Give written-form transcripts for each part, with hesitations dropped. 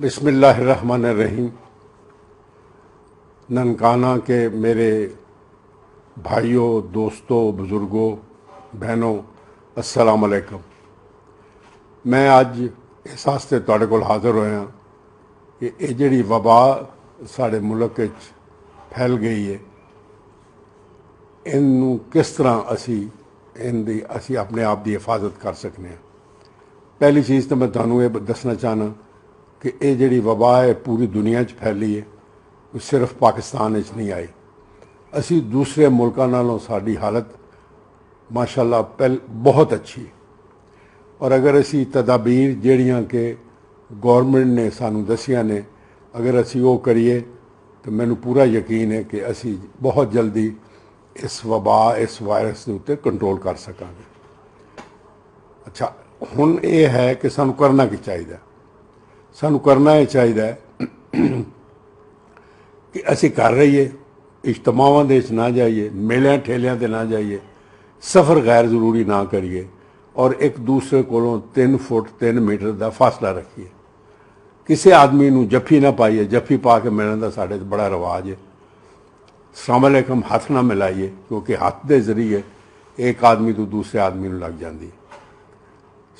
بسم اللہ الرحمن الرحیم۔ ننکانہ کے میرے بھائیوں، دوستوں، بزرگوں، بہنوں، السلام علیکم۔ میں اج اس واسطے تواڈے کول حاضر ہویا کہ یہ جڑی وبا سارے ملک وچ پھیل گئی ہے، انہوں کس طرح اسی اپنے آپ دی حفاظت کر سکنے ہیں۔ پہلی چیز تو میں تمہیں یہ دسنا چاہنا کہ یہ جڑی وبا ہے پوری دنیا چ پھیلی ہے، وہ صرف پاکستان وچ نہیں آئی۔ اسی دوسرے ملکوں نالوں ساری حالت ماشاءاللہ بہت اچھی ہے، اور اگر اسی تدابیر جڑیاں کہ گورنمنٹ نے سانو دسیاں نے اگر اسی وہ کریے تو مینوں پورا یقین ہے کہ اسی بہت جلدی اس وبا اس وائرس کے اتنے کنٹرول کر سکاں گے۔ اچھا، ہن یہ ہے کہ سانو کرنا کی چاہیے؟ سانو کرنا یہ چاہیے کہ اسی کر رہیے، اجتماعاں دے نہ جائیے، میلیاں ٹھیلیاں تے نہ جائیے، سفر غیر ضروری نہ کریے، اور ایک دوسرے کو 3 فٹ 3 میٹر دا فاصلہ رکھیے۔ کسی آدمی نو جفی نہ پائیے، جفی پا کے ملن دا ساڈے بڑا رواج ہے۔ السلام علیکم ہاتھ نہ ملائیے، کیونکہ ہاتھ دے ذریعے ایک آدمی تو دوسرے آدمی نو لگ جاندی۔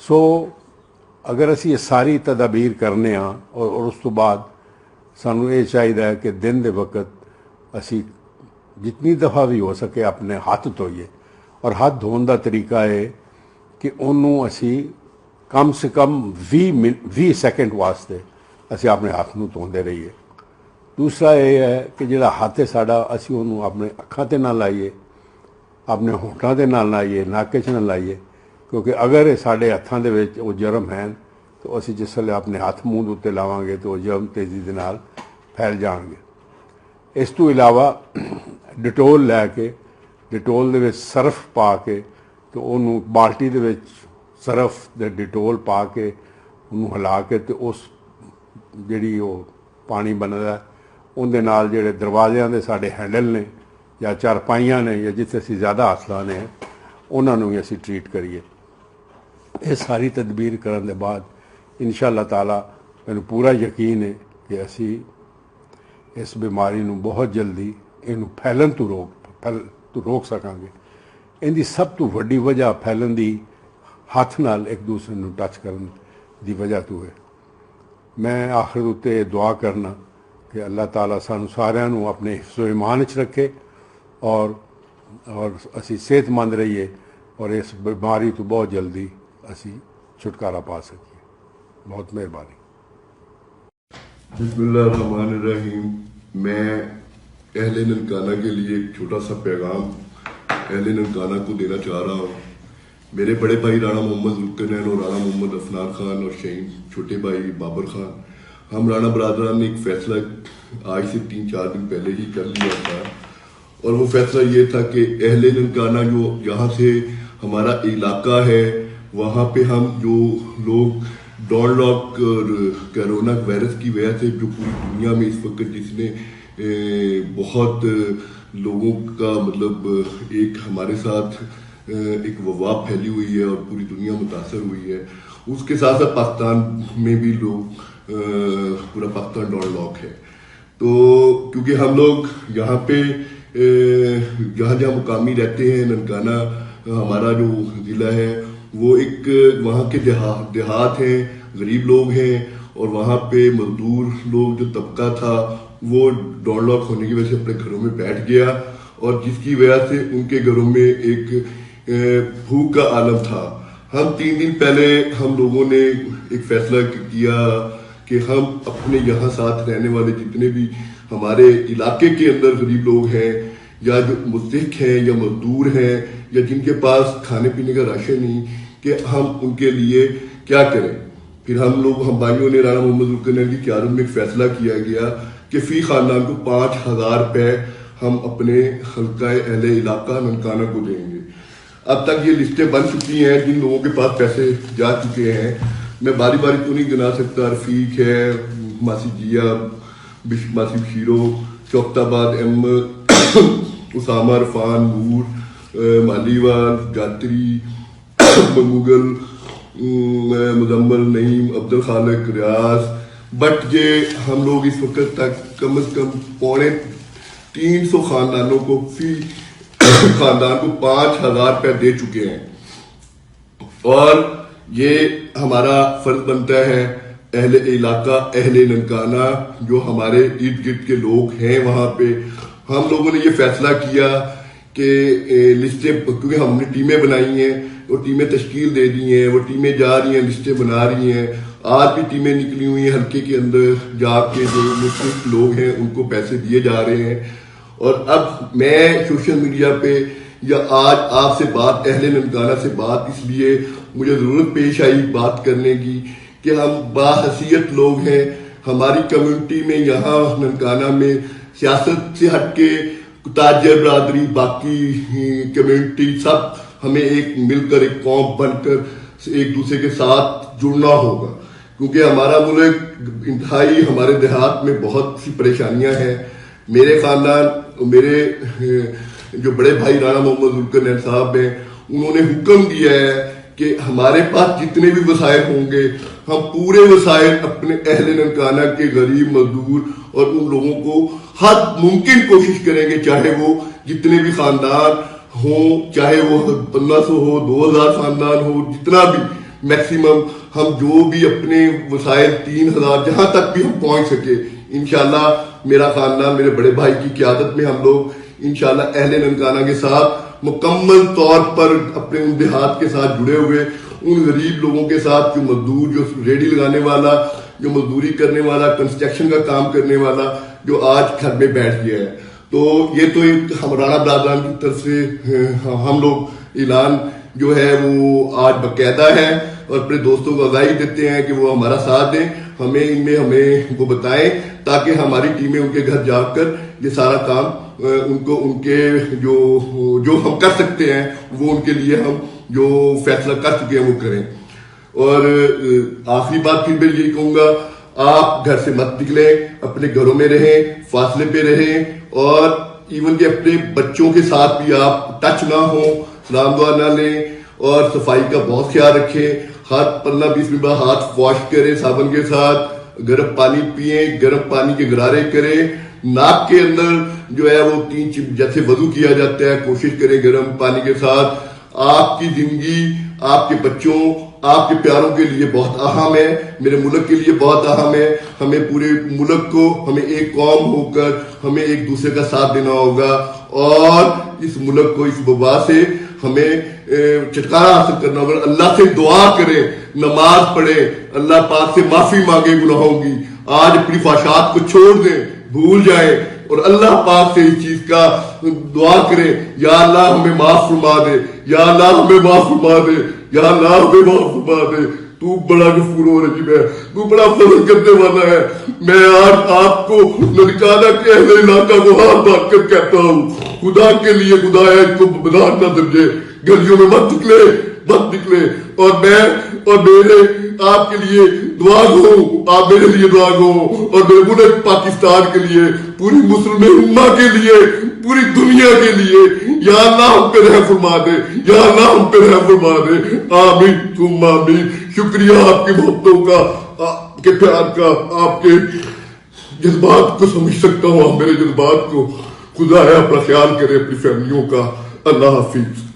سو اگر اسی یہ ساری تدابیر کرنے ہاں اور اس تو بعد سانو یہ چاہیے کہ دن دے وقت اسی جتنی دفعہ بھی ہو سکے اپنے ہاتھ دھوئیے، اور ہاتھ دھون دا طریقہ ہے کہ انہوں اسی کم سے کم 20 سیکنڈ واسطے اسی اپنے ہاتھ نو دھوندے رہیے۔ دوسرا یہ ہے کہ جڑا ہاتھ ہے ساڈا، اسی انہوں اپنے اکھاں تے نہ لائیے، اپنے ہونٹاں تے نہ لائیے، ناکے چ نہ لائیے، کیونکہ اگر یہ ساڈے ہاتھاں دے وچ وہ جرم ہیں تو اسی جس ویلے اپنے ہاتھ منہ اتنے لاواں گے تو وہ جرم تیزی دے نال پھیل جان گے۔ اس تو علاوہ ڈٹول لے کے، ڈٹول دے وچ سرف پا کے تو انہوں بالٹی دے وچ سرف دے ڈٹول پا کے انہوں ہلا کے تو اس جڑی وہ پانی بندا ہے ان دے نال جڑے دروازیاں دے ساڈے ہینڈل نے یا چارپائیاں نے یا جتھے اسی زیادہ ہاتھ لانے ہیں انہوں نے اسی ٹریٹ کریے۔ یہ ساری تدبیر کرنے کے بعد انشاءاللہ تعالیٰ میں پورا یقین ہے کہ اسی اس بیماری نو بہت جلدی انہوں پھیلن تو روک سکاں گے۔ ان دی سب تو وڈی وجہ پھیلن دی ہاتھ نال ایک دوسرے نو ٹچ کرن دی وجہ تو ہے۔ میں آخر اتنے دعا کرنا کہ اللہ تعالیٰ سانو سارے نو اپنے حفظ و ایمان وچ رکھے اور اسی صحت مند رہیے اور اس بیماری تو بہت جلدی اسی چھٹکارا پا سکیے۔ بہت مہربانی۔ بسم اللہ الرحمن الرحیم۔ میں اہل ننکانہ کے لیے ایک چھوٹا سا پیغام اہل ننکانہ کو دینا چاہ رہا ہوں۔ میرے بڑے بھائی رانا محمد ذوالقرنین اور رانا محمد افنان خان اور شہین چھوٹے بھائی بابر خان، ہم رانا برادران نے ایک فیصلہ آج سے 3-4 دن پہلے ہی کر لیا تھا، اور وہ فیصلہ یہ تھا کہ اہل ننکانہ جو یہاں سے ہمارا علاقہ ہے وہاں پہ ہم جو لوگ ڈون لاک اور کرونا وائرس کی وجہ سے جو پوری دنیا میں اس وقت جس نے بہت لوگوں کا مطلب ایک ہمارے ساتھ ایک وبا پھیلی ہوئی ہے اور پوری دنیا متاثر ہوئی ہے، اس کے ساتھ ساتھ پاکستان میں بھی لوگ پورا پاکستان ڈون لاک ہے۔ تو کیونکہ ہم لوگ یہاں پہ جہاں جہاں مقامی رہتے ہیں، ننکانہ ہمارا جو ضلع ہے وہ ایک وہاں کے دیہات ہیں، غریب لوگ ہیں، اور وہاں پہ مزدور لوگ جو طبقہ تھا وہ ڈون لاک ہونے کی وجہ سے اپنے گھروں میں بیٹھ گیا، اور جس کی وجہ سے ان کے گھروں میں ایک بھوک کا عالم تھا۔ ہم 3 دن پہلے ہم لوگوں نے ایک فیصلہ کیا کہ ہم اپنے یہاں ساتھ رہنے والے جتنے بھی ہمارے علاقے کے اندر غریب لوگ ہیں یا جو مستحق ہیں یا مزدور ہیں یا جن کے پاس کھانے پینے کا راشن نہیں، کہ ہم ان کے لیے کیا کریں۔ پھر ہم بھائیوں نے رانا محمد ذوالقرنین کی قیادت میں ایک فیصلہ کیا گیا کہ فی خاندان کو 5000 روپے ہم اپنے حلقہ اہل علاقہ ننکانہ کو دیں گے۔ اب تک یہ لسٹیں بن چکی ہیں جن لوگوں کے پاس پیسے جا چکے ہیں، میں باری باری تو نہیں گنا سکتا۔ رفیق ہے، ماسی جیا، ماسی بشیرو، چوکت آباد احمد، اسامہ عرفان، نور، مالیوال، جاتری، مغل، مزمل، نعیم، عبد الخالق، ریاض، بٹ یہ ہم لوگ اس وقت تک کم از کم 350 خاندانوں کو فی خاندان کو 5,000 روپے دے چکے ہیں، اور یہ ہمارا فرض بنتا ہے اہل علاقہ، اہل ننکانہ جو ہمارے ارد گرد کے لوگ ہیں وہاں پہ، ہم لوگوں نے یہ فیصلہ کیا کہ لسٹیں، کیونکہ ہم نے ٹیمیں بنائی ہیں، وہ ٹیمیں تشکیل دے دی ہیں، وہ ٹیمیں جا رہی ہیں، لسٹیں بنا رہی ہیں، آج بھی ٹیمیں نکلی ہوئی ہیں حلقے کے اندر، جا کے جو مختلف لوگ ہیں ان کو پیسے دیے جا رہے ہیں۔ اور اب میں سوشل میڈیا پہ یا آج آپ سے بات، اہل ننکانہ سے بات، اس لیے مجھے ضرورت پیش آئی بات کرنے کی کہ ہم باحیثیت لوگ ہیں، ہماری کمیونٹی میں یہاں ننکانہ میں سیاست سے ہٹ کے تاجر برادری، باقی کمیونٹی، سب ہمیں ایک مل کر، ایک قوم بن کر ایک دوسرے کے ساتھ جڑنا ہوگا، کیونکہ ہمارا ملک انتہائی، ہمارے دیہات میں بہت سی پریشانیاں ہیں۔ میرے خاندان، میرے جو بڑے بھائی رانا محمد ذوالقرنین صاحب ہیں، انہوں نے حکم دیا ہے کہ ہمارے پاس جتنے بھی وسائل ہوں گے ہم پورے وسائل اپنے اہل ننکانہ کے غریب مزدور اور ان لوگوں کو ہر ممکن کوشش کریں گے، چاہے وہ جتنے بھی خاندان ہوں، چاہے وہ 1500 ہو، 2000 خاندان ہو، جتنا بھی میکسیمم ہم جو بھی اپنے وسائل 3000 جہاں تک بھی ہم پہنچ سکے، انشاءاللہ میرا خاندان میرے بڑے بھائی کی قیادت میں ہم لوگ انشاءاللہ اہل ننکانہ کے ساتھ مکمل طور پر اپنے ان دیہات کے ساتھ جڑے ہوئے، ان غریب لوگوں کے ساتھ جو مزدور، جو ریڈی لگانے والا، جو مزدوری کرنے والا، کنسٹرکشن کا کام کرنے والا، جو آج گھر میں بیٹھ گیا ہے۔ تو یہ تو ایک رانا برادران کی طرف سے ہم لوگ اعلان جو ہے وہ آج باقاعدہ ہے، اور اپنے دوستوں کو آگاہی دیتے ہیں کہ وہ ہمارا ساتھ دیں، ہمیں وہ بتائیں تاکہ ہماری ٹیمیں ان کے گھر جا کر یہ سارا کام ان کے جو ہم کر سکتے ہیں وہ ان کے لیے ہم جو فیصلہ کر چکے ہیں وہ کریں۔ اور آخری بات پھر میں یہی کہوں گا، آپ گھر سے مت نکلیں، اپنے گھروں میں رہیں، فاصلے پہ رہیں، اور ایون کہ اپنے بچوں کے ساتھ بھی آپ ٹچ نہ ہوں، سلام دعا نہ لیں، اور صفائی کا بہت خیال رکھیں۔ ہر 15-20 منٹ بعد ہاتھ واش کریں صابن کے ساتھ، گرم پانی پئیں، گرم پانی کے غرارے کریں، ناک کے اندر جو ہے وہ 3 جیسے وضو کیا جاتا ہے، کوشش کریں گرم پانی کے ساتھ۔ آپ کی زندگی آپ کے بچوں، آپ کے پیاروں کے لیے بہت اہم ہے، میرے ملک کے لیے بہت اہم ہے۔ ہمیں پورے ملک کو، ہمیں ایک قوم ہو کر ہمیں ایک دوسرے کا ساتھ دینا ہوگا، اور اس ملک کو اس وبا سے ہمیں چھٹکارا حاصل کرنا ہوگا۔ اللہ سے دعا کریں، نماز پڑھیں، اللہ پاک سے معافی مانگے گناہوں کی، آج اپنی فحشات کو چھوڑ دیں، بھول جائیں، اور اللہ پاک سے اس چیز کا دعا کریں، یا اللہ ہمیں معاف فرما دے، یا اللہ ہمیں معاف فرما دے، یا اللہ ہمیں معاف فرما دے، تو بڑا غفور و رحیم ہے، تو بڑا فضل کرنے والا ہے۔ میں آج آپ کو ننکانہ کے اہل علاقہ کو ہاتھ باندھ کر کہتا ہوں، خدا کے لیے، خدا ہے اس کو بدار نہ سمجھے، گلیوں میں مت نکلے، اور میں اور میرے آپ کے لیے دعا گو، آپ میرے لیے دعا گو، اور میرے ملک پاکستان کے لیے، پوری مسلم امہ کے لیے، پوری دنیا کے لیے، یا اللہ ہم پہ رحم فرما دے، یا اللہ ہم پہ رحم فرما دے، آمین ثم آمین۔ شکریہ آپ کی محبتوں کا، آپ کے پیار کا، آپ کے جذبات کو سمجھ سکتا ہوں، آپ میرے جذبات کو۔ خدا ہے اپنا خیال کرے اپنی فیملیوں کا۔ اللہ حافظ۔